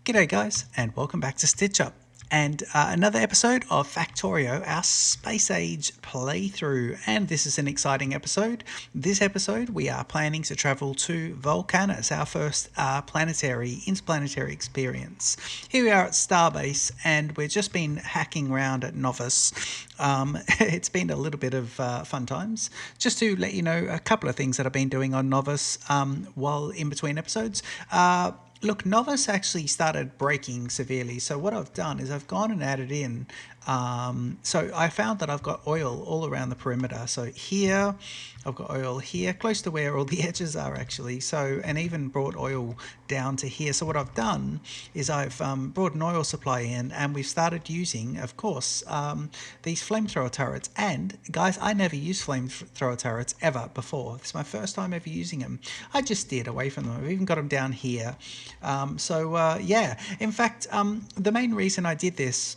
G'day guys, and welcome back to Stitch Up. And another episode of Factorio, our Space Age playthrough. And this is an exciting episode. This episode, we are planning to travel to Vulcanus, our first interplanetary experience. Here we are at Starbase, and we've just been hacking around at Novus. It's been a little bit of fun times. Just to let you know a couple of things that I've been doing on Novus while in between episodes. Look, Novus actually started breaking severely. So what I've done is I've gone and added in. So I found that I've got oil all around the perimeter. So here, I've got oil here, close to where all the edges are actually. So, and even brought oil down to here. So what I've done is I've brought an oil supply in, and we've started using, of course, these flamethrower turrets. And guys, I never used flamethrower turrets ever before. This is my first time ever using them. I just steered away from them. I've even got them down here. Yeah, in fact, the main reason I did this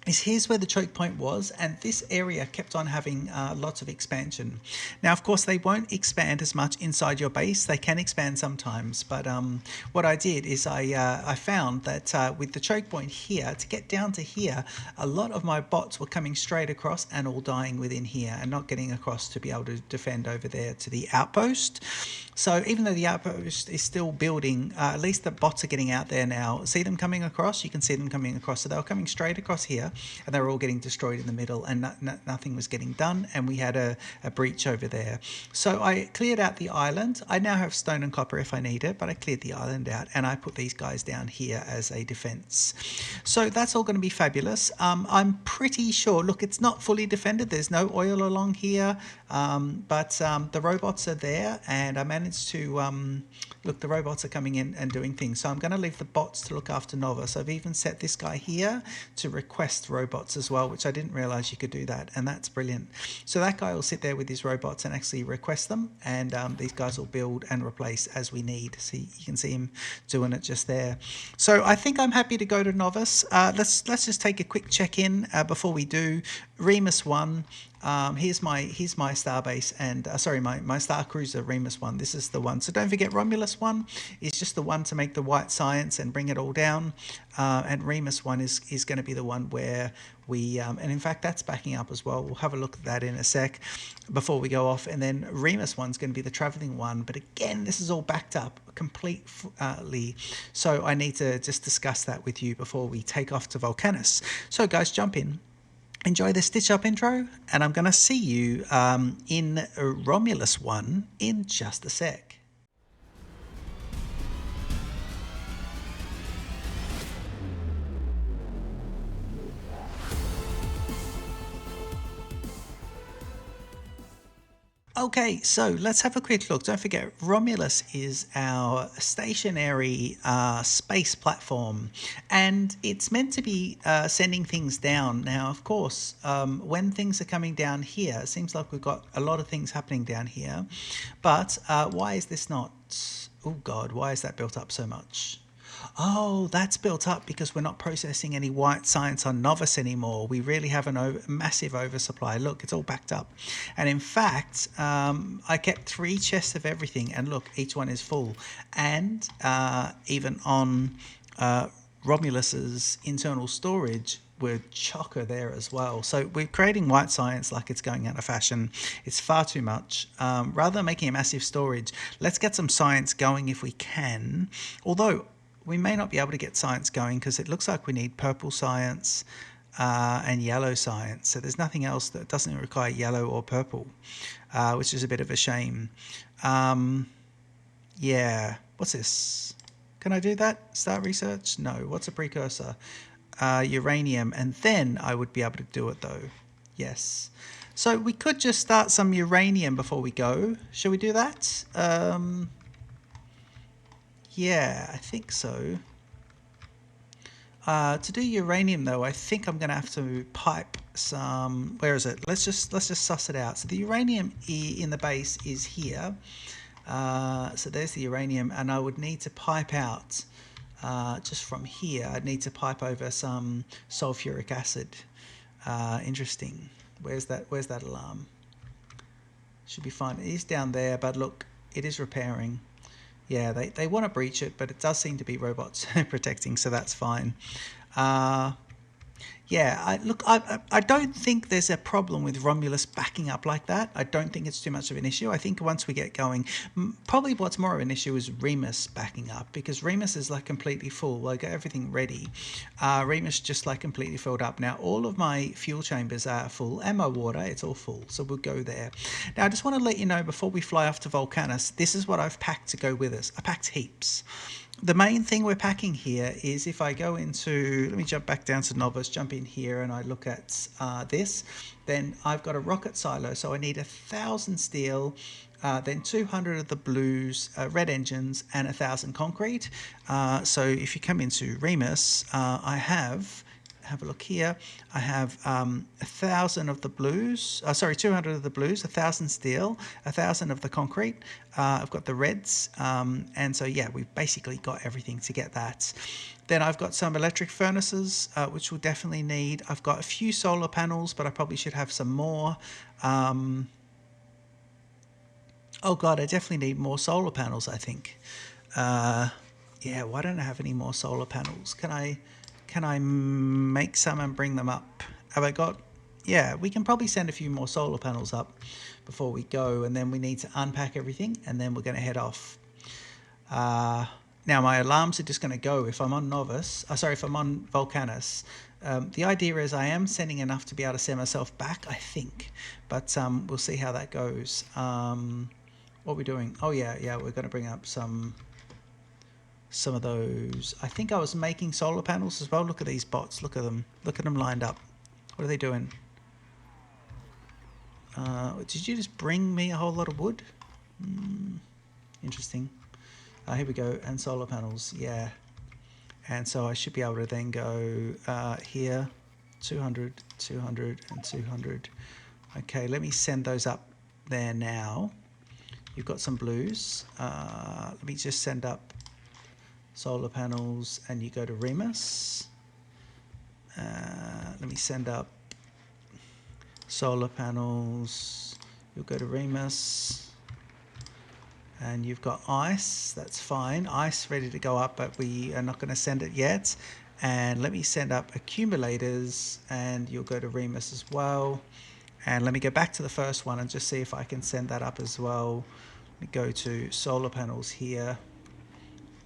is here's where the choke point was, and this area kept on having lots of expansion. Now, of course, they won't expand as much inside your base. They can expand sometimes, but what I did is I found that with the choke point here, to get down to here, a lot of my bots were coming straight across and all dying within here and not getting across to be able to defend over there to the outpost. So even though the outpost is still building, at least the bots are getting out there now. See them coming across? You can see them coming across. So they were coming straight across here, and they were all getting destroyed in the middle, and nothing was getting done, and we had a breach over there. So I cleared out the island. I now have stone and copper if I need it, but I cleared the island out, and I put these guys down here as a defense. So that's all going to be fabulous. I'm pretty sure, look, it's not fully defended. There's no oil along here, but the robots are there, and I managed to look, the robots are coming in and doing things. So I'm going to leave the bots to look after Nova. So I've even set this guy here to request robots as well, which I didn't realize you could do that, and that's brilliant. So that guy will sit there with his robots and actually request them, and these guys will build and replace as we need. See, you can see him doing it just there. So I think I'm happy to go to Novus. Let's just take a quick check-in before we do. Remus 1. Here's my starbase, and sorry, my star cruiser Remus 1. This is the one. So don't forget, Romulus 1 is just the one to make the white science and bring it all down, and Remus 1 is going to be the one where we and in fact that's backing up as well. We'll have a look at that in a sec before we go off. And then Remus 1's going to be the traveling one, but again, this is all backed up completely, so I need to just discuss that with you before we take off to Vulcanus. So guys, jump in. Enjoy the Stitch Up intro, and I'm going to see you in Romulus 1 in just a sec. Okay, so let's have a quick look. Don't forget, Romulus is our stationary space platform, and it's meant to be sending things down. Now, of course, when things are coming down here, it seems like we've got a lot of things happening down here, but why is this not... Oh God, why is that built up so much? Oh, that's built up because we're not processing any white science on Novus anymore. We really have a massive oversupply. Look, it's all backed up. And in fact, I kept 3 chests of everything, and look, each one is full. And even on Romulus's internal storage, we're chocker there as well. So we're creating white science like it's going out of fashion. It's far too much. Rather than making a massive storage, let's get some science going if we can. Although we may not be able to get science going because it looks like we need purple science and yellow science. So there's nothing else that doesn't require yellow or purple, which is a bit of a shame. Yeah, what's this? Can I do that? Start research? No. What's a precursor? Uranium, and then I would be able to do it though. Yes. So we could just start some uranium before we go. Shall we do that? Yeah, I think so. To do uranium though, I think I'm going to have to pipe some... Where is it? Let's just suss it out. So the uranium in the base is here. So there's the uranium, and I would need to pipe out just from here. I'd need to pipe over some sulfuric acid. Interesting. Where's that alarm? Should be fine. It is down there, but look, it is repairing. Yeah, they want to breach it, but it does seem to be robots protecting, so that's fine. Uh, Yeah, I don't think there's a problem with Romulus backing up like that. I don't think it's too much of an issue. I think once we get going, probably what's more of an issue is Remus backing up, because Remus is like completely full. Like everything ready. Remus just like completely filled up. Now all of my fuel chambers are full, and my water, it's all full. So we'll go there. Now I just want to let you know before we fly off to Vulcanus, this is what I've packed to go with us. I packed heaps. The main thing we're packing here is, if I go into, let me jump back down to novice, jump in here, and I look at this, then I've got a rocket silo, so I need 1,000 steel, then 200 of the blues, red engines, and 1,000 concrete. So if you come into Remus, I have a look here. I have 1,000 of the blues. 200 of the blues, 1,000 steel, 1,000 of the concrete. I've got the reds, and so yeah, we've basically got everything to get that. Then I've got some electric furnaces, which we'll definitely need. I've got a few solar panels, but I probably should have some more. Oh god, I definitely need more solar panels, I think. Yeah, why don't I have any more solar panels? Can I make some and bring them up? Have I got? Yeah, we can probably send a few more solar panels up before we go, and then we need to unpack everything, and then we're going to head off. Now my alarms are just going to go if I'm on novice. If I'm on Vulcanus. The idea is I am sending enough to be able to send myself back, I think, but we'll see how that goes. What are we doing? Oh yeah, we're going to bring up some of those. I think I was making solar panels as well. Look at these bots. Look at them lined up. What are they doing? Did you just bring me a whole lot of wood? Interesting. Here we go. And solar panels. Yeah. And so I should be able to then go here. 200, 200, and 200. Okay, let me send those up there now. You've got some blues. Let me just send up solar panels, and you go to Remus. Let me send up solar panels. You'll go to Remus, and you've got ice. That's fine. Ice ready to go up, but we are not going to send it yet. And let me send up accumulators, and you'll go to Remus as well. And let me go back to the first one and just see if I can send that up as well. Let me go to solar panels here.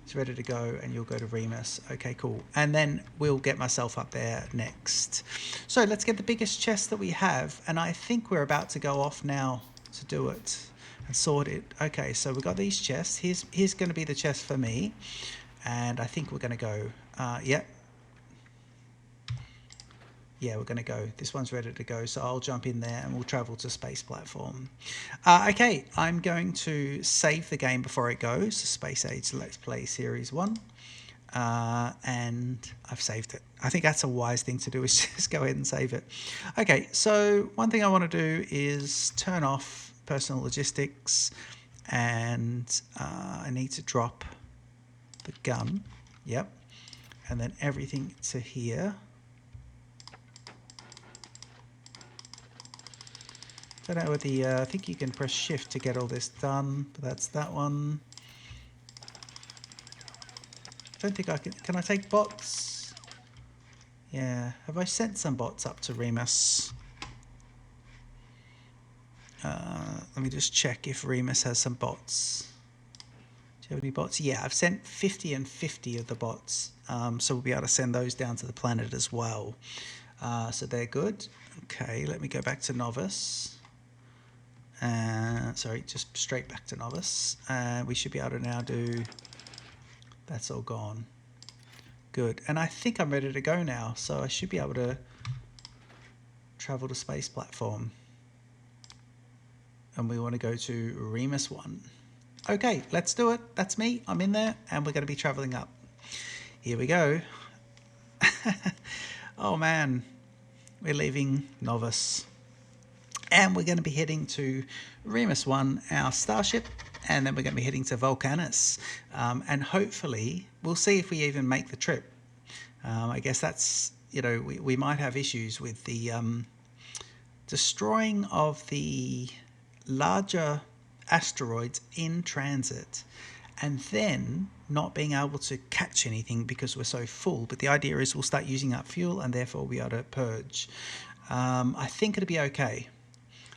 It's ready to go, and you'll go to Remus. Okay, cool. And then we'll get myself up there next. So let's get the biggest chest that we have, and I think we're about to go off now to do it and sort it. Okay, so we've got these chests. Here's going to be the chest for me, and I think we're going to go. Yeah, we're going to go. This one's ready to go, so I'll jump in there and we'll travel to space platform. Okay, I'm going to save the game before it goes. Space Age Let's Play Series 1. And I've saved it. I think that's a wise thing to do, is just go ahead and save it. Okay, so one thing I want to do is turn off personal logistics, and I need to drop the gun. Yep. And then everything to here. Don't know whether I think you can press shift to get all this done, but that's that one. Don't think I can I take bots? Yeah, have I sent some bots up to Remus? Let me just check if Remus has some bots. Do you have any bots? Yeah, I've sent 50 and 50 of the bots, so we'll be able to send those down to the planet as well. So they're good. Okay, let me go back to novice. Sorry, just straight back to novice. We should be able to now do... That's all gone. Good. And I think I'm ready to go now, so I should be able to travel to space platform. And we want to go to Remus 1. Okay, let's do it. That's me. I'm in there, and we're going to be traveling up. Here we go. Oh man, we're leaving novice. And we're going to be heading to Remus 1, our starship, and then we're going to be heading to Vulcanus. And hopefully, we'll see if we even make the trip. I guess that's, we might have issues with the destroying of the larger asteroids in transit and then not being able to catch anything because we're so full. But the idea is we'll start using up fuel and therefore we'll be able to purge. I think it'll be okay.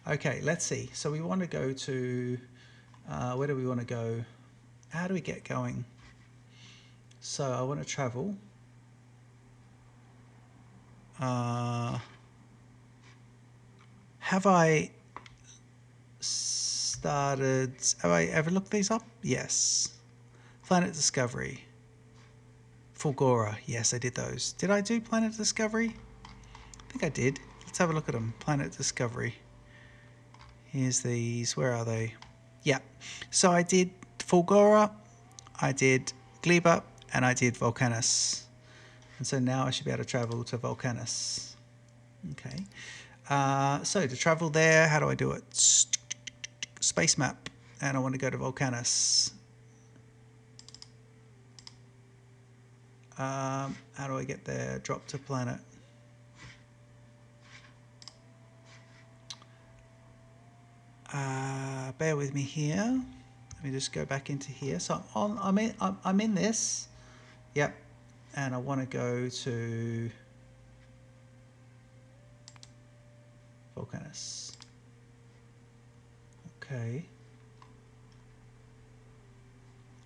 Okay, let's see. So we want to go to, where do we want to go? How do we get going? So I want to travel. Have I started, have I ever looked these up? Yes. Planet Discovery. Fulgora, yes, I did those. Did I do Planet Discovery? I think I did. Let's have a look at them. Planet Discovery. Here's these. Where are they? Yeah. So I did Fulgora, I did Gleba, and I did Vulcanus. And so now I should be able to travel to Vulcanus. Okay. So to travel there, how do I do it? Space map. And I want to go to Vulcanus. How do I get there? Drop to planet. Bear with me here. Let me just go back into here. So I'm in this. Yep. And I want to go to Vulcanus. Okay.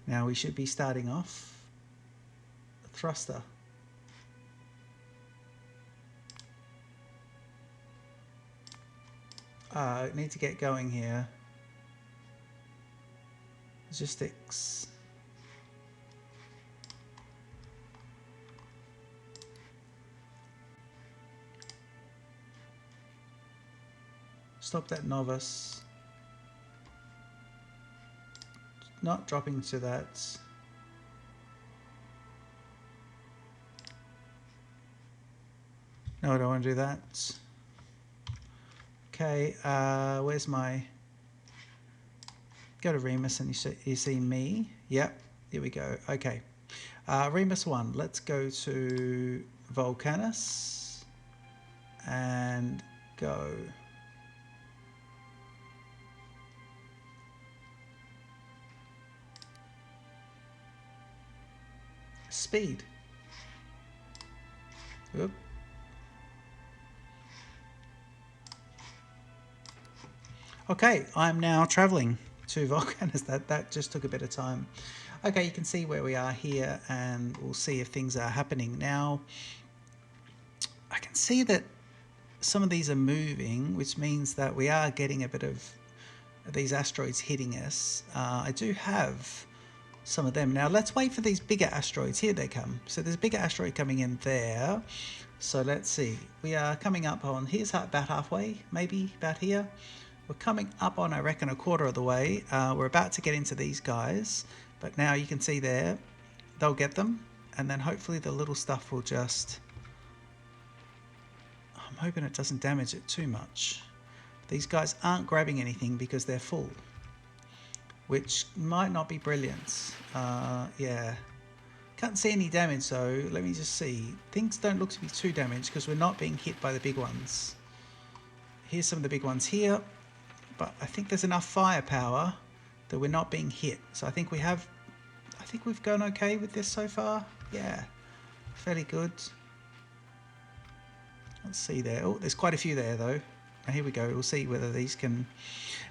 Now we should be starting off a thruster. I need to get going here. Logistics. Stop that novice. Not dropping to that. No, I don't want to do that. Okay, where's my... Go to Remus and you see me. Yep, here we go. Okay. Remus 1, let's go to Vulcanus and go. Speed. Oop. Okay, I'm now traveling to Vulcanus. That just took a bit of time. Okay, you can see where we are here and we'll see if things are happening. Now, I can see that some of these are moving, which means that we are getting a bit of these asteroids hitting us. I do have some of them. Now, let's wait for these bigger asteroids. Here they come. So there's a bigger asteroid coming in there. So let's see. We are coming up on, here's about halfway, maybe about here. We're coming up on, I reckon, a quarter of the way. We're about to get into these guys, but now you can see there, they'll get them, and then hopefully the little stuff will just... I'm hoping it doesn't damage it too much. These guys aren't grabbing anything because they're full, which might not be brilliant. Yeah. Can't see any damage though. Let me just see. Things don't look to be too damaged because we're not being hit by the big ones. Here's some of the big ones here. But I think there's enough firepower that we're not being hit. So I think we've gone okay with this so far. Yeah, fairly good. Let's see there. Oh, there's quite a few there though. Now here we go. We'll see whether these can...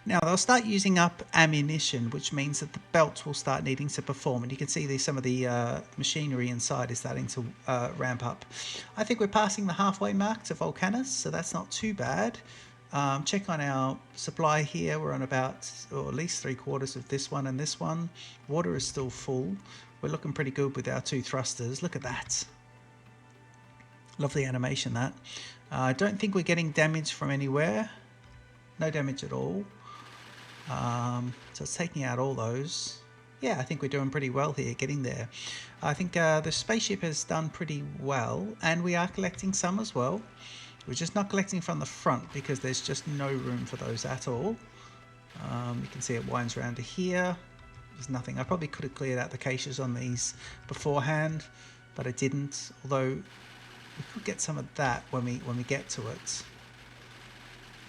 Now they'll start using up ammunition, which means that the belts will start needing to perform. And you can see some of the machinery inside is starting to ramp up. I think we're passing the halfway mark to Vulcanus, so that's not too bad. Check on our supply here. We're on about, or at least 3/4 of this one and this one. Water is still full. We're looking pretty good with our 2 thrusters. Look at that. Lovely animation, that. I don't think we're getting damage from anywhere. No damage at all. So it's taking out all those. Yeah, I think we're doing pretty well here, getting there. I think the spaceship has done pretty well, and we are collecting some as well. We're just not collecting from the front because there's just no room for those at all. You can see it winds around to here. There's nothing. I probably could have cleared out the caches on these beforehand, but I didn't. Although we could get some of that when we get to it.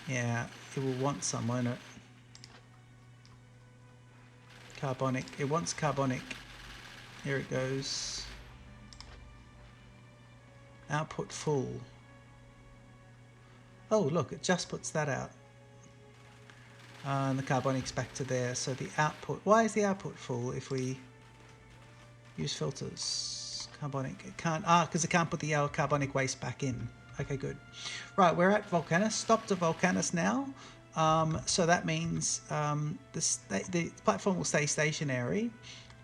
Yeah, it will want some, won't it? carbonic. It wants carbonic. Here it goes. Output full. Oh, look, it just puts that out. And the carbonic's back to there. So the output, why is the output full if we use filters? Carbonic, it can't, because it can't put the carbonic waste back in. Okay, good. Right, we're at Vulcanus. Stop to Vulcanus now. So that means the platform will stay stationary.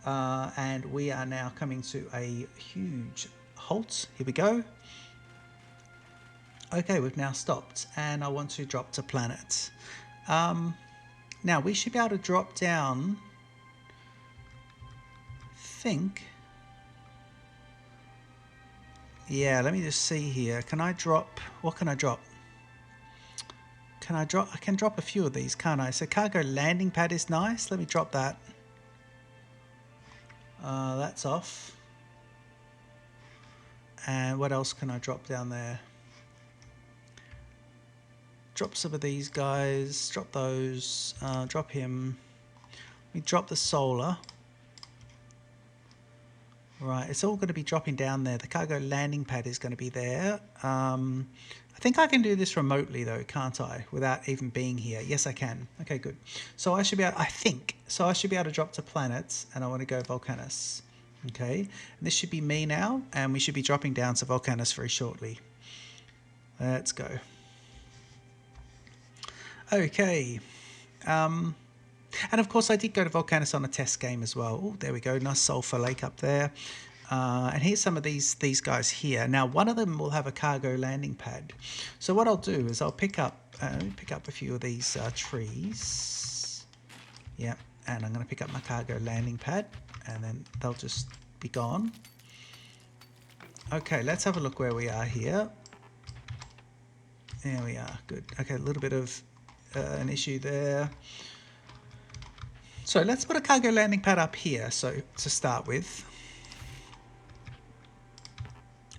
And we are now coming to a huge halt. Here we go. Okay, we've now stopped, and I want to drop to planet. Now we should be able to drop down. Think. Yeah, let me just see here. Can I drop? What can I drop? Can I drop? I can drop a few of these, can't I? So cargo landing pad is nice. Let me drop that. That's off. And what else can I drop down there? Drop some of these guys. Drop those. Drop him. We drop the solar. Right, it's all going to be dropping down there. The cargo landing pad is going to be there. I think I can do this remotely though, can't I? Without even being here. Yes, I can. Okay, good. So I should be able, I think, so I should be able to drop to planets, and I want to go Vulcanus. Okay, and this should be me now, and we should be dropping down to Vulcanus very shortly. Let's go. Okay. And of course, I did go to Vulcanus on a test game as well. Oh, there we go. Nice sulfur lake up there. And here's some of these guys here. Now, one of them will have a cargo landing pad. So what I'll do is I'll pick up a few of these trees. Yeah, and I'm going to pick up my cargo landing pad, and then they'll just be gone. Okay, let's have a look where we are here. There we are. Good. Okay, a little bit of an issue there. So let's put a cargo landing pad up here, so to start with.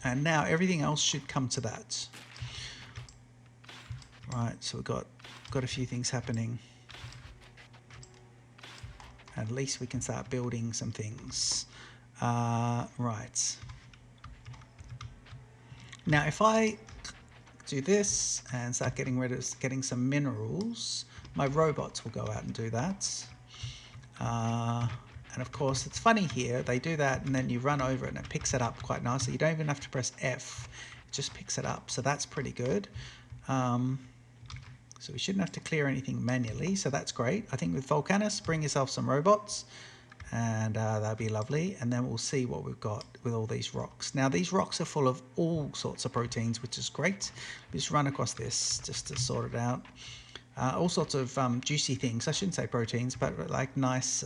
And now everything else should come to that. Right, so we've got a few things happening. At least we can start building some things. Right. Now if I do this and start getting some minerals, my robots will go out and do that. And of course, it's funny here, they do that and then you run over it and it picks it up quite nicely. You don't even have to press F, it just picks it up. So that's pretty good. So we shouldn't have to clear anything manually, so that's great. I think with Vulcanus, bring yourself some robots, and that'll be lovely. And then we'll see what we've got with all these rocks. Now, these rocks are full of all sorts of proteins, which is great. Just run across this just to sort it out. All sorts of juicy things. I shouldn't say proteins, but like nice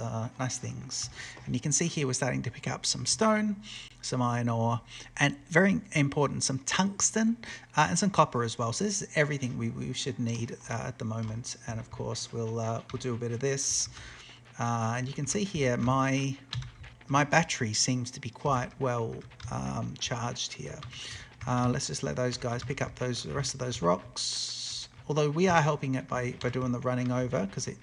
things. And you can see here we're starting to pick up some stone, some iron ore, and very important, some tungsten and some copper as well. So this is everything we should need at the moment. And of course we'll do a bit of this. And you can see here my battery seems to be quite well charged here. Let's just let those guys pick up the rest of those rocks. Although we are helping it by doing the running over, because it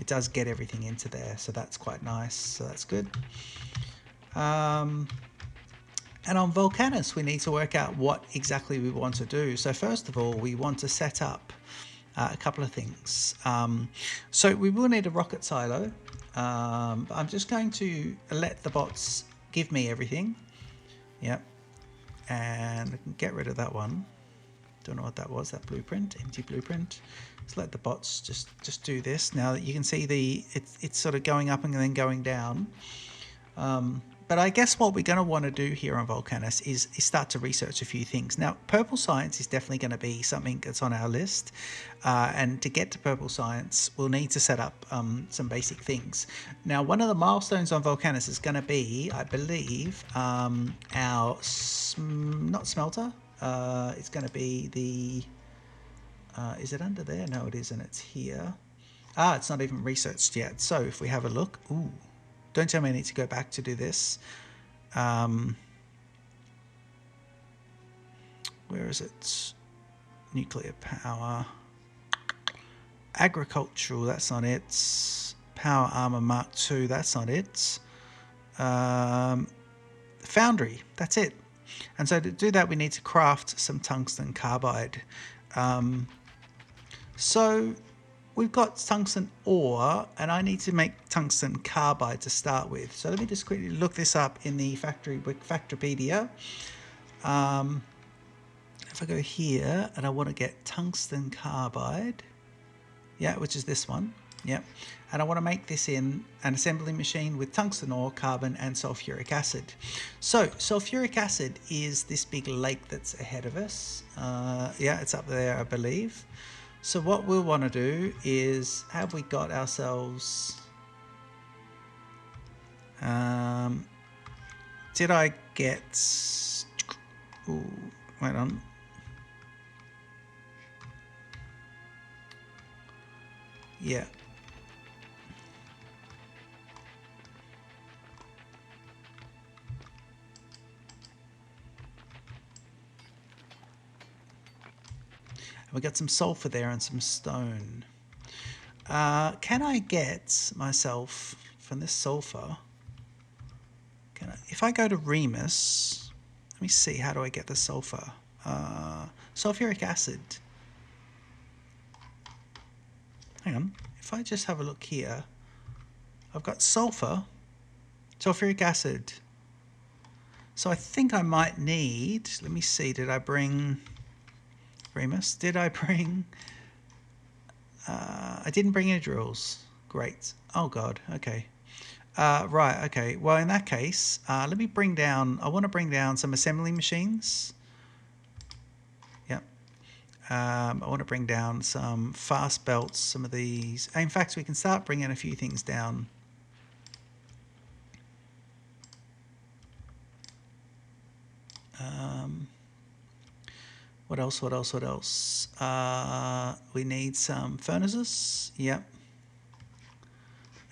does get everything into there, so that's quite nice, so that's good. And on Vulcanus we need to work out what exactly we want to do. So first of all, we want to set up a couple of things. So we will need a rocket silo. I'm just going to let the bots give me everything. Yep, and I can get rid of that one. Don't know what that was, that blueprint, empty blueprint. Let's let the bots just do this. Now that you can see it's sort of going up and then going down. But I guess what we're going to want to do here on Vulcanus is start to research a few things. Now, purple science is definitely going to be something that's on our list. And to get to purple science, we'll need to set up some basic things. Now, one of the milestones on Vulcanus is going to be, I believe, our not smelter. It's going to be the... is it under there? No, it isn't. It's here. It's not even researched yet. So if we have a look... Ooh. Don't tell me I need to go back to do this. Where is it? Nuclear power. Agricultural, that's not it. Power Armor Mark II, that's not it. Foundry, that's it. And so to do that, we need to craft some tungsten carbide. So we've got tungsten ore, and I need to make tungsten carbide to start with. So let me just quickly look this up in the Factopedia. If I go here and I want to get tungsten carbide, yeah, which is this one, yeah, and I want to make this in an assembly machine with tungsten ore, carbon, and sulfuric acid. So sulfuric acid is this big lake that's ahead of us. Yeah, it's up there, I believe. So what we'll want to do is, have we got ourselves... did I get... Ooh, wait on. Yeah. We got some sulfur there and some stone. Can I get myself from this sulfur? If I go to Remus, let me see, how do I get the sulfur? Sulfuric acid. Hang on. If I just have a look here, I've got sulfur, sulfuric acid. So I think I might need, let me see, did I bring Remus? Did I bring... I didn't bring any drills. Great. Oh God, okay. Right, okay. Well, in that case, let me bring down... I want to bring down some assembly machines. Yep. I want to bring down some fast belts, some of these. In fact, we can start bringing a few things down. What else? What else? What else? We need some furnaces. Yep.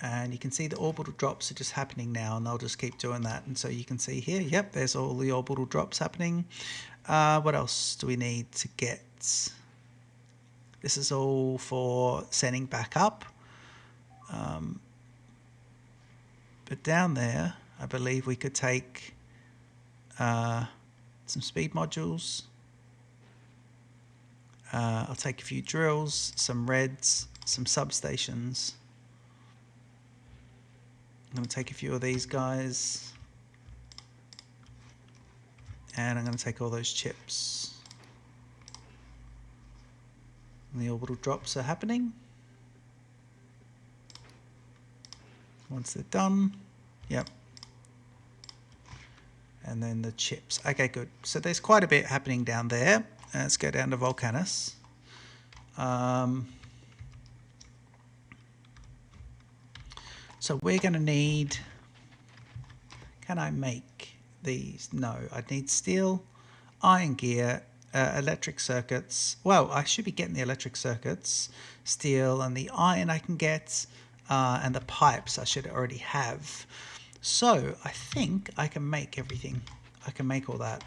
And you can see the orbital drops are just happening now, and they'll just keep doing that. And so you can see here, yep, there's all the orbital drops happening. What else do we need to get? This is all for sending back up. But down there, I believe we could take some speed modules. I'll take a few drills, some reds, some substations. I'm going to take a few of these guys, and I'm going to take all those chips. And the orbital drops are happening. Once they're done, yep. And then the chips. Okay, good. So there's quite a bit happening down there. Let's go down to Vulcanus. So we're going to need... Can I make these? No, I need steel, iron gear, electric circuits. Well, I should be getting the electric circuits, steel, and the iron I can get, and the pipes I should already have. So I think I can make everything. I can make all that.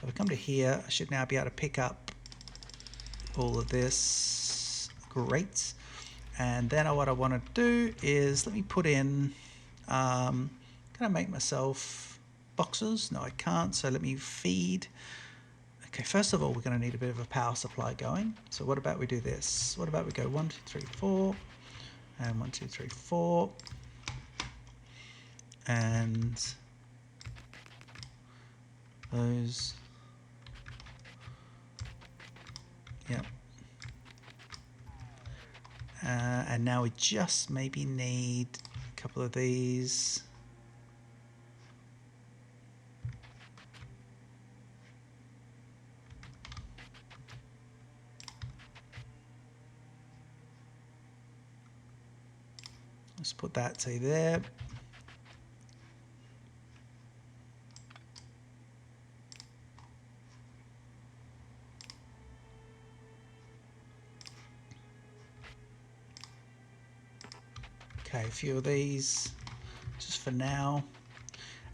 If I come to here, I should now be able to pick up all of this. Great. And then what I want to do is, let me put in, can I make myself boxes? No, I can't. So let me feed. Okay, first of all, we're going to need a bit of a power supply going. So what about we do this? What about we go 1, 2, 3, 4, and 1, 2, 3, 4, and those. Yep. And now we just maybe need a couple of these. Let's put that, say, there. Okay, a few of these just for now.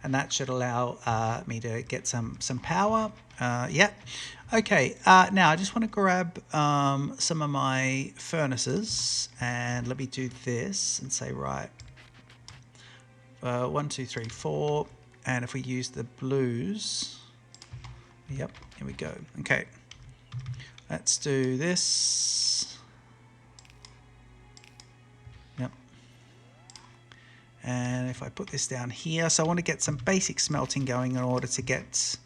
and that should allow me to get some power. Yeah. Okay, now I just want to grab some of my furnaces, and let me do this and say, right, 1, 2, 3, 4, and if we use the blues, yep, here we go. Okay, let's do this. Yep. And if I put this down here, so I want to get some basic smelting going in order to get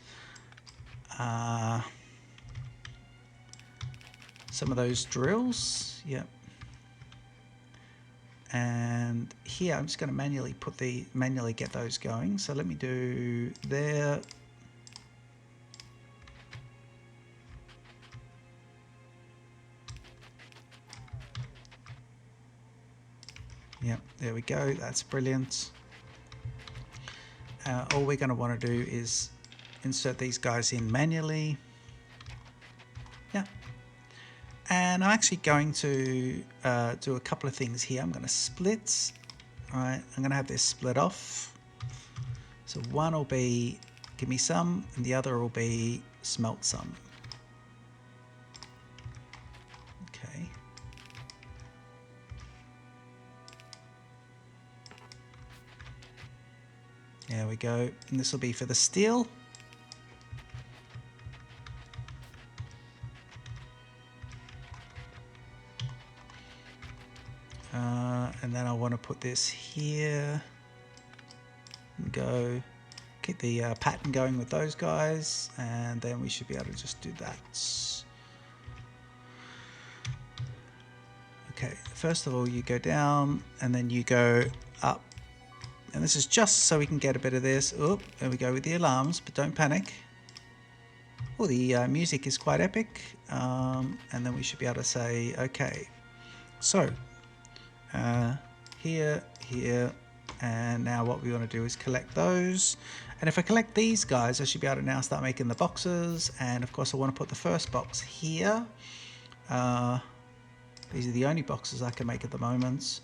some of those drills. Yep. And here I'm just going to manually get those going. So let me do there. Yep, there we go. That's brilliant. All we're going to want to do is insert these guys in manually. Yeah. And I'm actually going to do a couple of things here. I'm going to split. All right, I'm going to have this split off. So one will be give me some, and the other will be smelt some. Okay. There we go. And this will be for the steel. And then I want to put this here and go keep the pattern going with those guys, and then we should be able to just do that. Okay, first of all you go down and then you go up, and this is just so we can get a bit of this. Oh, there we go with the alarms, but don't panic. Oh, the music is quite epic, and then we should be able to say okay, so here, and now what we want to do is collect those, and if I collect these guys I should be able to now start making the boxes. And of course I want to put the first box here. These are the only boxes I can make at the moment,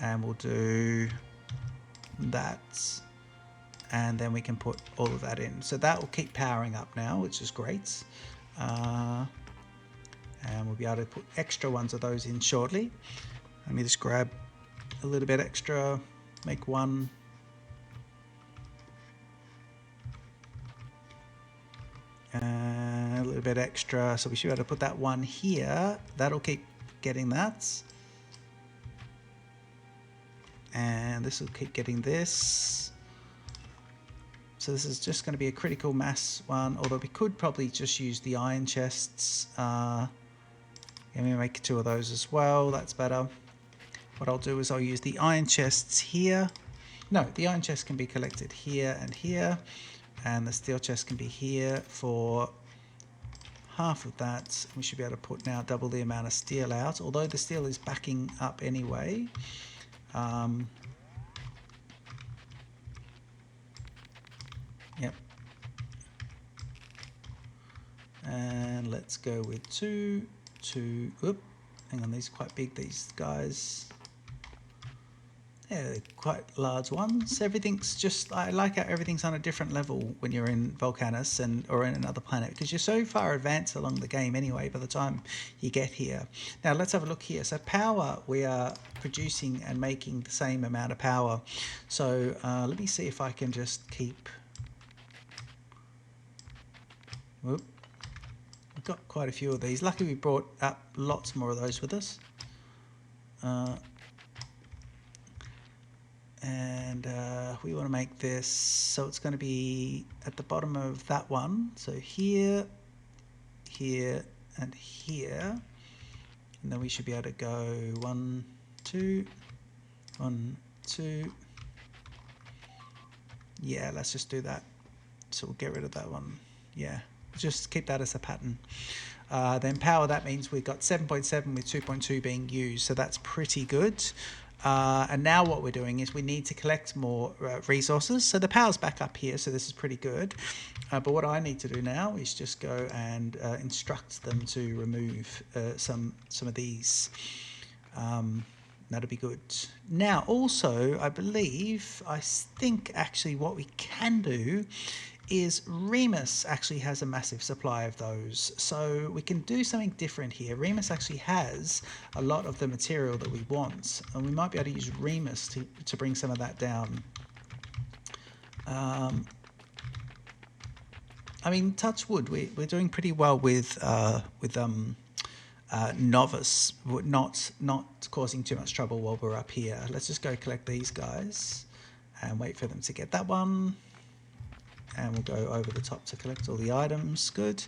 and we'll do that, and then we can put all of that in, so that will keep powering up now, which is great. And we'll be able to put extra ones of those in shortly. Let me just grab a little bit extra, make one. A little bit extra, so we should be able to put that one here. That'll keep getting that. And this will keep getting this. So this is just going to be a critical mass one, although we could probably just use the iron chests. Let me make 2 of those as well, that's better. What I'll do is I'll use the iron chests here. No, the iron chest can be collected here and here, and the steel chest can be here for half of that. We should be able to put now double the amount of steel out, although the steel is backing up anyway. Yep. And let's go with 2. Oop, hang on, these are quite big, these guys. Yeah, they're quite large ones. Everything's just, I like how everything's on a different level when you're in Vulcanus or in another planet, because you're so far advanced along the game anyway by the time you get here. Now let's have a look here. So power, we are producing and making the same amount of power. So let me see if I can just keep, whoop. We've got quite a few of these. Luckily we brought up lots more of those with us. And we want to make this so it's going to be at the bottom of that one. So here, here, and here. And then we should be able to go 1, 2, 1, 2. Yeah, let's just do that. So we'll get rid of that one. Yeah, just keep that as a pattern. Then power, that means we've got 7.7 with 2.2 being used, so that's pretty good. And now what we're doing is we need to collect more resources. So the power's back up here, so this is pretty good. But what I need to do now is just go and instruct them to remove some of these That'll be good. Now, also, I think actually what we can do is Remus actually has a massive supply of those. So we can do something different here. Remus actually has a lot of the material that we want, and we might be able to use Remus to bring some of that down. I mean, touch wood, we're doing pretty well with novice, not causing too much trouble while we're up here. Let's just go collect these guys and wait for them to get that one. And we'll go over the top to collect all the items. Good.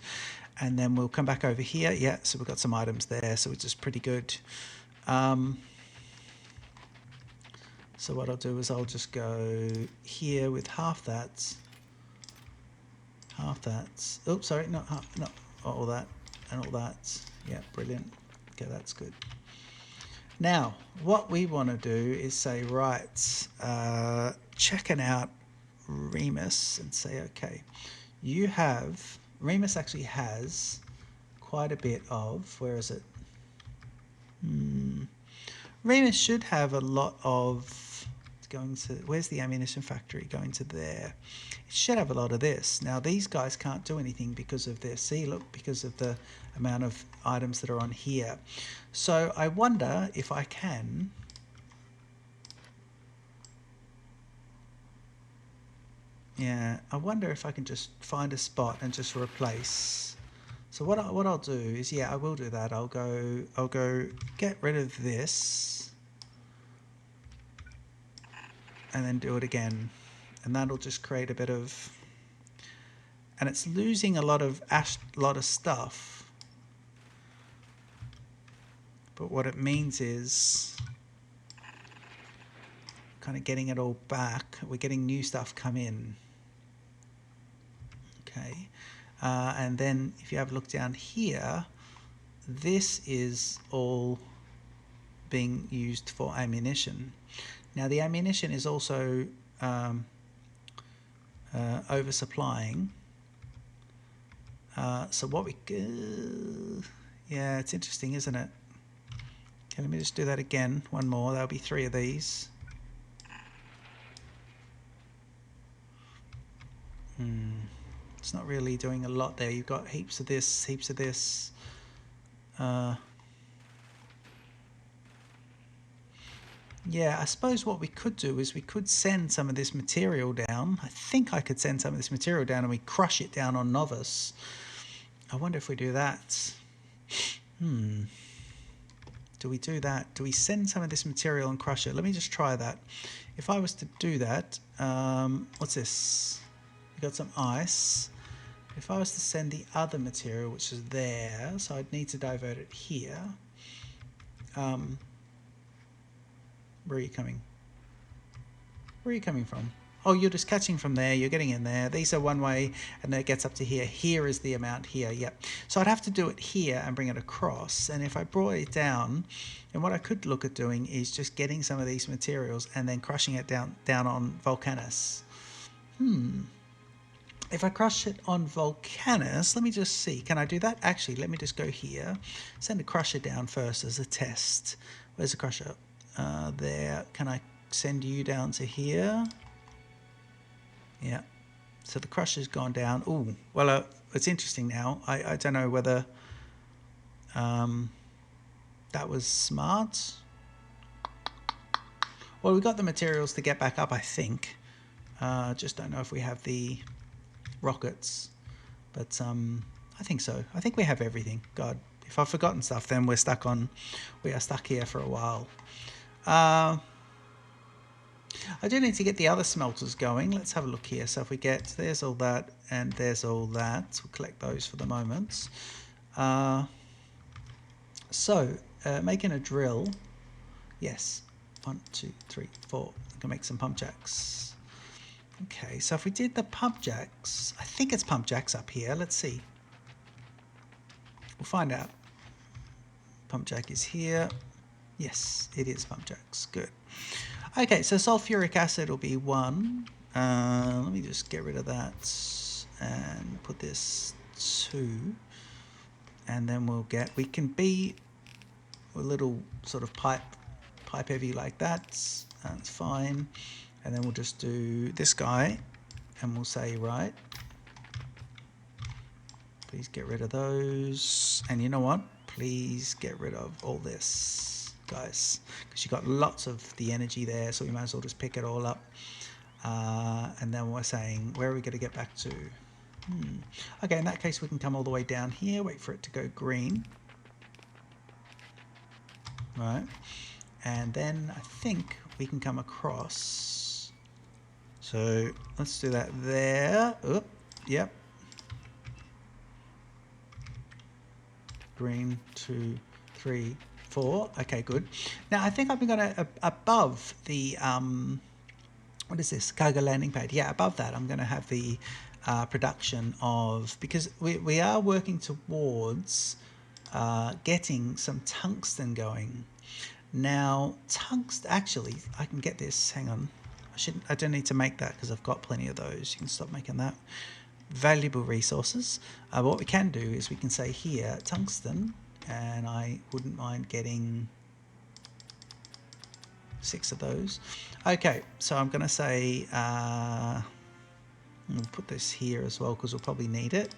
And then we'll come back over here. Yeah, so we've got some items there, so which is pretty good. So what I'll do is I'll just go here with half that. Oh, sorry, not half, not all that and all that. Yeah, brilliant. Okay, that's good. Now, what we want to do is say, right, checking out Remus and say, okay, Remus actually has quite a bit of, where is it? Remus should have a lot of, where's the ammunition factory? Going to there. It should have a lot of this. Now, these guys can't do anything because of their, because of the amount of items that are on here. So I wonder if I can I wonder if I can just find a spot and just replace. So what I'll do is, I will do that. I'll go get rid of this and then do it again, and that'll just create a bit of, and it's losing a lot of stuff, but what it means is kind of getting it all back. We're getting new stuff come in. Okay, and then if you have a look down here, this is all being used for ammunition. Now the ammunition is also oversupplying. So what we it's interesting, isn't it? Okay, let me just do that again. One more. There'll be 3 of these. It's not really doing a lot there. You've got heaps of this, heaps of this. I suppose what we could do is we could send some of this material down. I think I could send some of this material down and we crush it down on novice. I wonder if we do that. Do we do that? Do we send some of this material and crush it? Let me just try that. If I was to do that, what's this? We've got some ice. If I was to send the other material, which is there, so I'd need to divert it here. Where are you coming? Where are you coming from? Oh, you're just catching from there. You're getting in there. These are one way, and then it gets up to here. Here is the amount here. Yep. So I'd have to do it here and bring it across. And if I brought it down, and what I could look at doing is just getting some of these materials and then crushing it down on Vulcanus. If I crush it on Vulcanus, let me just see. Can I do that? Actually, let me just go here. Send a crusher down first as a test. Where's the crusher? There. Can I send you down to here? Yeah. So the crusher's gone down. Ooh, well, it's interesting now. I don't know whether that was smart. Well, we got the materials to get back up, I think. Just don't know if we have the rockets, but I think so. I think we have everything. God, if I've forgotten stuff, then we are stuck here for a while. I do need to get the other smelters going. Let's have a look here. So if we get, there's all that and there's all that. We'll collect those for the moment. Making a drill. Yes. 1, 2, 3, 4. I can make some pump jacks. Okay, so if we did the pump jacks, I think it's pump jacks up here. Let's see. We'll find out. Pump jack is here. Yes, it is pump jacks. Good. Okay, so sulfuric acid will be 1. Let me just get rid of that and put this 2. And then we can be a little sort of pipe pipe heavy like that. That's fine. And then we'll just do this guy, and we'll say, right, please get rid of those. And you know what? Please get rid of all this, guys, because you've got lots of the energy there, so we might as well just pick it all up. And then we're saying, where are we going to get back to? Okay, in that case, we can come all the way down here, wait for it to go green. Right. And then I think we can come across. So let's do that there. Oop, yep. Green, 2, 3, 4. Okay, good. Now I think I'm going to above the what is this, cargo landing pad? Yeah, above that I'm going to have the production of, because we are working towards getting some tungsten going. Now tungsten, actually I can get this, hang on, I don't need to make that because I've got plenty of those. You can stop making that. Valuable resources. What we can do is we can say here tungsten, and I wouldn't mind getting 6 of those. Okay, so I'm going to say we'll put this here as well because we'll probably need it.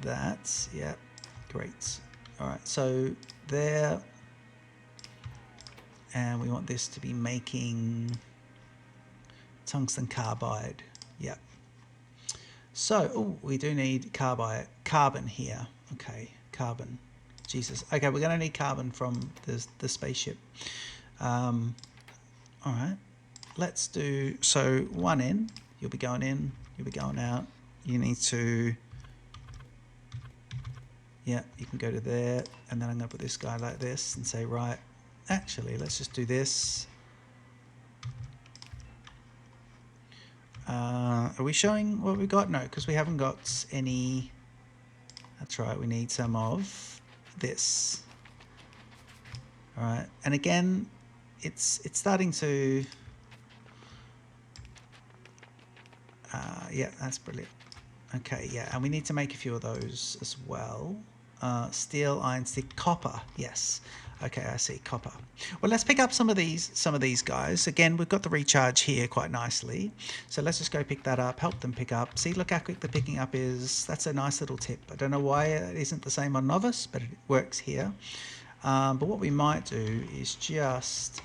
That's, yeah, great. All right, so there, and we want this to be making tungsten carbide. Yep. So, we do need carbon here. Okay, carbon. Jesus. Okay, we're going to need carbon from the spaceship. All right. Let's do, so 1 in. You'll be going in. You'll be going out. You need to, yeah, you can go to there. And then I'm going to put this guy like this and say, right, actually, let's just do this. Are we showing what we got? No, because we haven't got any. That's right, we need some of this. All right, and again, it's starting to. Yeah, that's brilliant. Okay, yeah, and we need to make a few of those as well. Steel, iron, stick, copper. Yes. Okay, I see copper. Well, let's pick up some of these guys. Again, we've got the recharge here quite nicely. So let's just go pick that up, help them pick up. See, look how quick the picking up is. That's a nice little tip. I don't know why it isn't the same on Novice, but it works here. But what we might do is just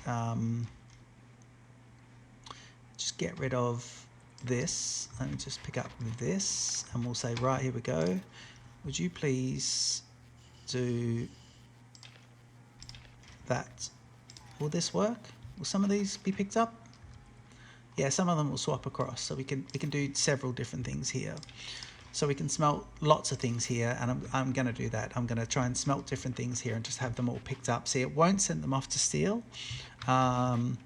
get rid of this. Let me just pick up this, and we'll say, right, here we go. Would you please do that? Will this work? Will some of these be picked up? Yeah, some of them will swap across, so we can do several different things here. So we can smelt lots of things here, and I'm going to do that. I'm going to try and smelt different things here and just have them all picked up. See, it won't send them off to steel, and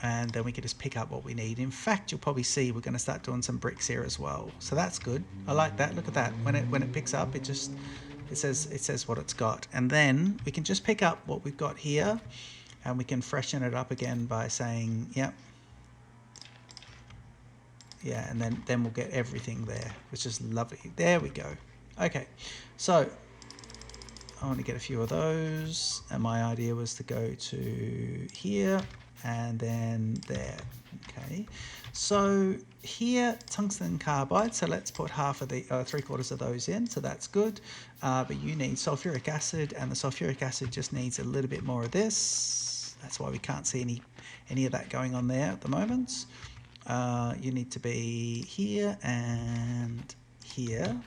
then we can just pick up what we need. In fact, you'll probably see we're going to start doing some bricks here as well. So that's good. I like that. Look at that. When it picks up, it says what it's got, and then we can just pick up what we've got here, and we can freshen it up again by saying, yep. Yeah, and then we'll get everything there, which is lovely. There we go. Okay, so I want to get a few of those, and my idea was to go to here and then there. Okay, so here tungsten carbide, so let's put half of the 3/4 of those in, so that's good. But you need sulfuric acid, and the sulfuric acid just needs a little bit more of this. That's why we can't see any of that going on there at the moment. You need to be here and here,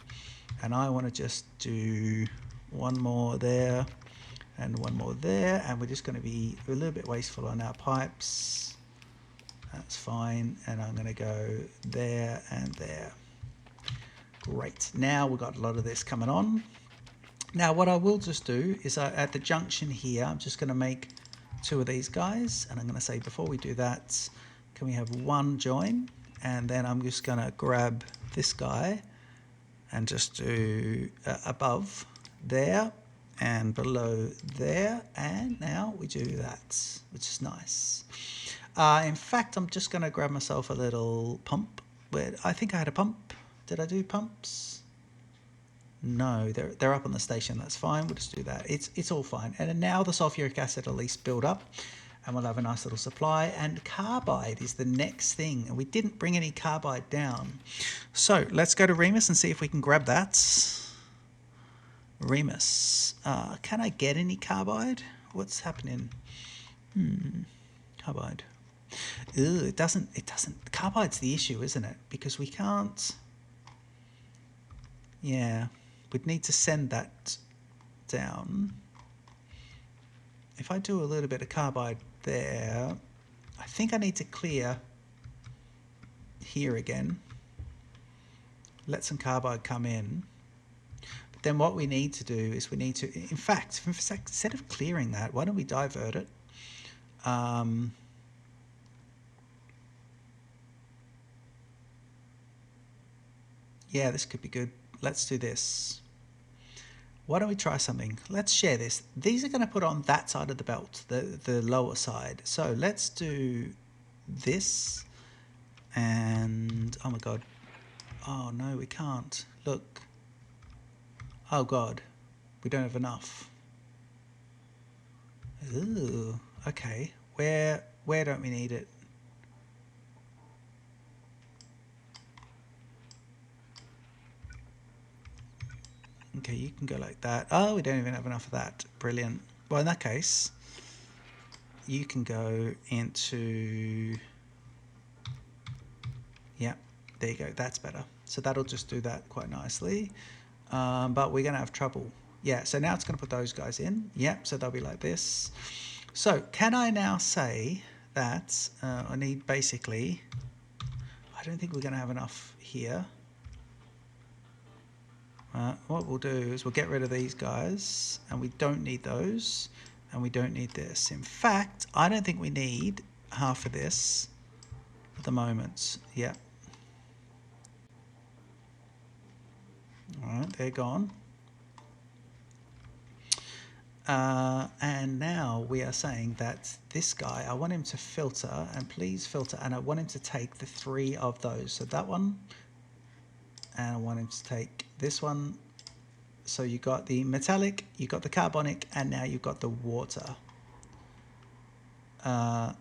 and I want to just do one more there and one more there, and we're just going to be a little bit wasteful on our pipes. That's fine, and I'm going to go there and there. Great, now we've got a lot of this coming on. Now what I will just do is at the junction here, I'm just going to make 2 of these guys, and I'm going to say, before we do that, can we have 1 join? And then I'm just going to grab this guy and just do above there and below there, and now we do that, which is nice. In fact, I'm just going to grab myself a little pump. I think I had a pump. Did I do pumps? No, they're up on the station. That's fine. We'll just do that. It's all fine. And now the sulfuric acid at least build up, and we'll have a nice little supply. And carbide is the next thing. And we didn't bring any carbide down. So let's go to Remus and see if we can grab that. Remus, can I get any carbide? What's happening? Carbide. Ew, it doesn't. Carbide's the issue, isn't it? Because we can't. Yeah, we'd need to send that down. If I do a little bit of carbide there, I think I need to clear here again. Let some carbide come in. But then what we need to do is we need to, in fact, instead of clearing that, why don't we divert it? Yeah, this could be good. Let's do this. Why don't we try something? Let's share this. These are going to put on that side of the belt, the lower side. So let's do this. And, oh my God. Oh no, we can't. Look. Oh God. We don't have enough. Ooh, okay. Where don't we need it? Okay, you can go like that. Oh, we don't even have enough of that. Brilliant. Well, in that case, you can go into... Yeah, there you go. That's better. So that'll just do that quite nicely. But we're going to have trouble. Yeah, so now it's going to put those guys in. Yeah, so they'll be like this. So can I now say that I need basically... I don't think we're going to have enough here. What we'll do is we'll get rid of these guys, and we don't need those, and we don't need this. In fact, I don't think we need half of this at the moment. Yeah. All right, they're gone. And now we are saying that this guy, I want him to filter, and please filter, and I want him to take the 3 of those. So that one, and I want him to take this one. So you got the metallic, you got the carbonic, and now you've got the water. I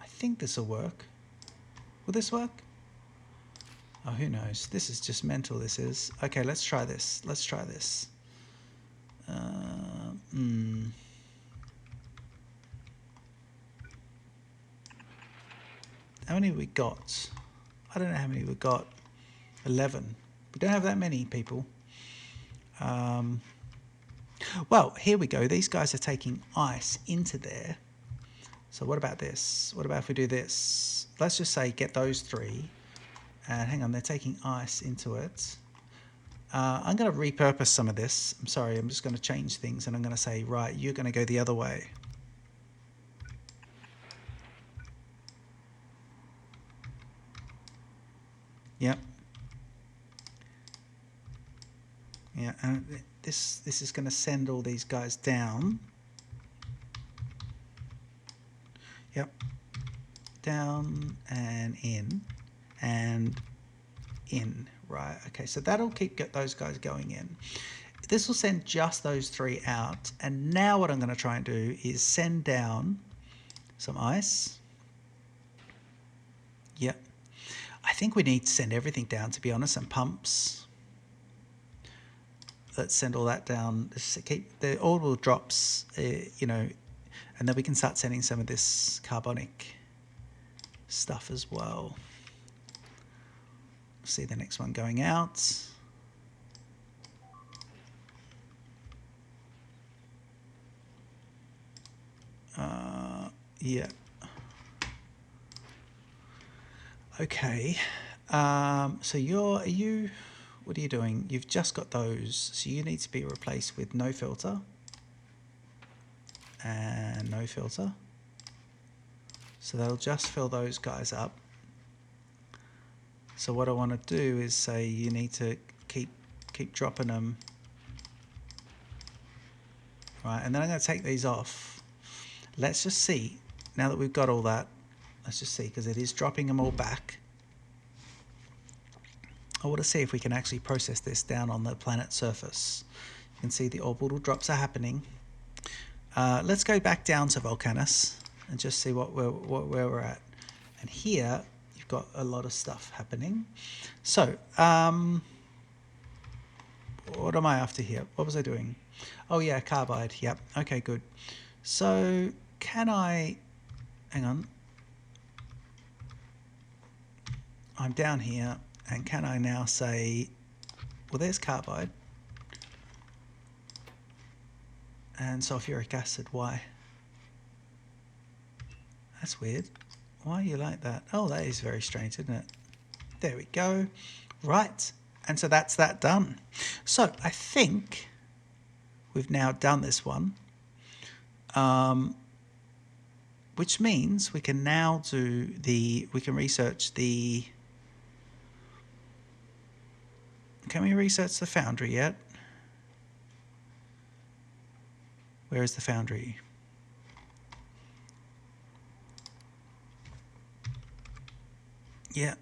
think this will work. Will this work? Oh, who knows? This is just mental, this is. Okay, let's try this. Let's try this. How many have we got? I don't know how many we've got. 11. We don't have that many people. Well, here we go. These guys are taking ice into there. So what about this? What about if we do this? Let's just say get those 3. And hang on, they're taking ice into it. I'm going to repurpose some of this. I'm sorry, I'm just going to change things, and I'm going to say, right, you're going to go the other way. Yep. Yeah, and this is going to send all these guys down. Yep. Down and in. And in. Right, okay, so that'll get those guys going in. This will send just those 3 out. And now what I'm going to try and do is send down some ice. Yep. I think we need to send everything down, to be honest, and pumps. Let's send all that down. Keep the orbital drops, you know, and then we can start sending some of this carbonic stuff as well. See the next one going out. Yeah. Okay. So what are you doing? You've just got those, so you need to be replaced with no filter and no filter. So they'll just fill those guys up. So what I want to do is say you need to keep dropping them. Right, and then I'm going to take these off. Let's just see. now that we've got all that, let's just see, because it is dropping them all back. I want to see if we can actually process this down on the planet's surface. You can see the orbital drops are happening. Let's go back down to Vulcanus and just see where we're at. And here, you've got a lot of stuff happening. So, what am I after here? What was I doing? Oh yeah, carbide. Yep. Okay, good. So, can I... Hang on. I'm down here. And can I now say... Well, there's carbide. And sulfuric acid. Why? That's weird. Why are you like that? Oh, that is very strange, isn't it? There we go. Right. And so that's that done. So I think we've now done this one. Which means we can now do we can research the... Can we research the foundry yet? Where is the foundry? Yeah.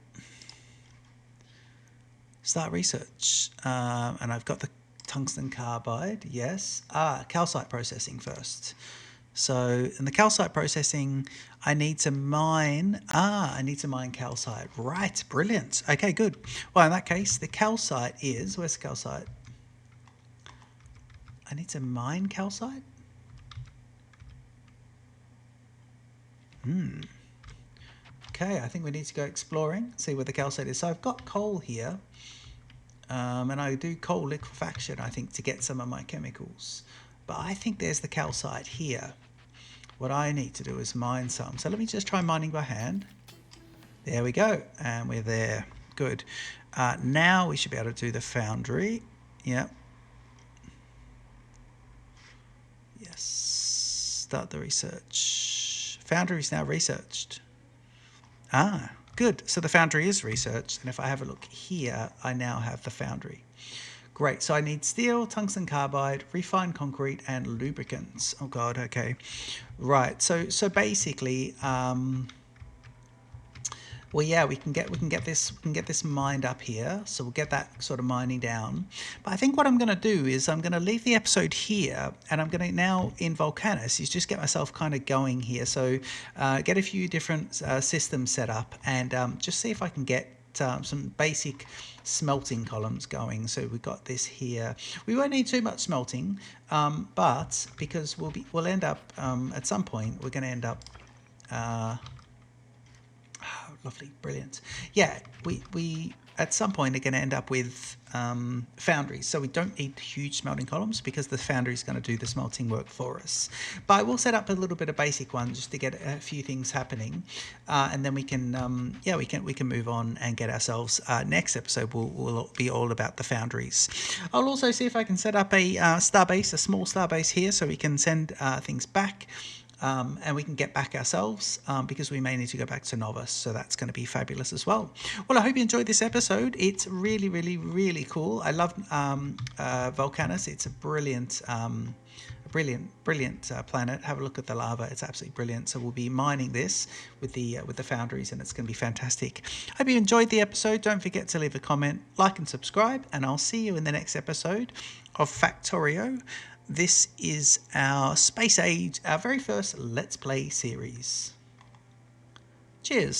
Start research. And I've got the tungsten carbide. Yes. Calcite processing first. So in the calcite processing, I need to mine... I need to mine calcite. Right. Brilliant. Okay, good. Well, in that case, the calcite is... Where's the calcite? I need to mine calcite? Okay, I think we need to go exploring, see where the calcite is. So I've got coal here, and I do coal liquefaction, I think, to get some of my chemicals. But I think there's the calcite here. What I need to do is mine some. So let me just try mining by hand. There we go, and we're there. Good. Now we should be able to do the foundry. Yep. Yes. Start the research. Foundry is now researched. Good. So the foundry is researched. And if I have a look here, I now have the foundry. Great. So I need steel, tungsten carbide, refined concrete, and lubricants. Oh God. Okay. Right. So basically, well, yeah, we can get this mined up here. So we'll get that sort of mining down. But I think what I'm going to do is I'm going to leave the episode here, and I'm going to now in Vulcanus is just get myself kind of going here. So get a few different systems set up, and just see if I can get some basic smelting columns going. So we've got this here. We won't need too much smelting, but because we'll end up at some point we're going to end up. Lovely, brilliant. Yeah, we at some point are going to end up with foundries. So we don't need huge smelting columns because the foundry is going to do the smelting work for us. But I will set up a little bit of basic one just to get a few things happening, and then we can we can move on and get ourselves. Next episode will be all about the foundries. I'll also see if I can set up a starbase, a small starbase here, so we can send things back. And we can get back ourselves because we may need to go back to Novus. So that's going to be fabulous as well. Well, I hope you enjoyed this episode. It's really, really, really cool. I love Vulcanus. It's a brilliant planet. Have a look at the lava. It's absolutely brilliant. So we'll be mining this with the foundries, and it's going to be fantastic. Hope you enjoyed the episode. Don't forget to leave a comment, like and subscribe, and I'll see you in the next episode of Factorio. This is our Space Age, our very first Let's Play series. Cheers.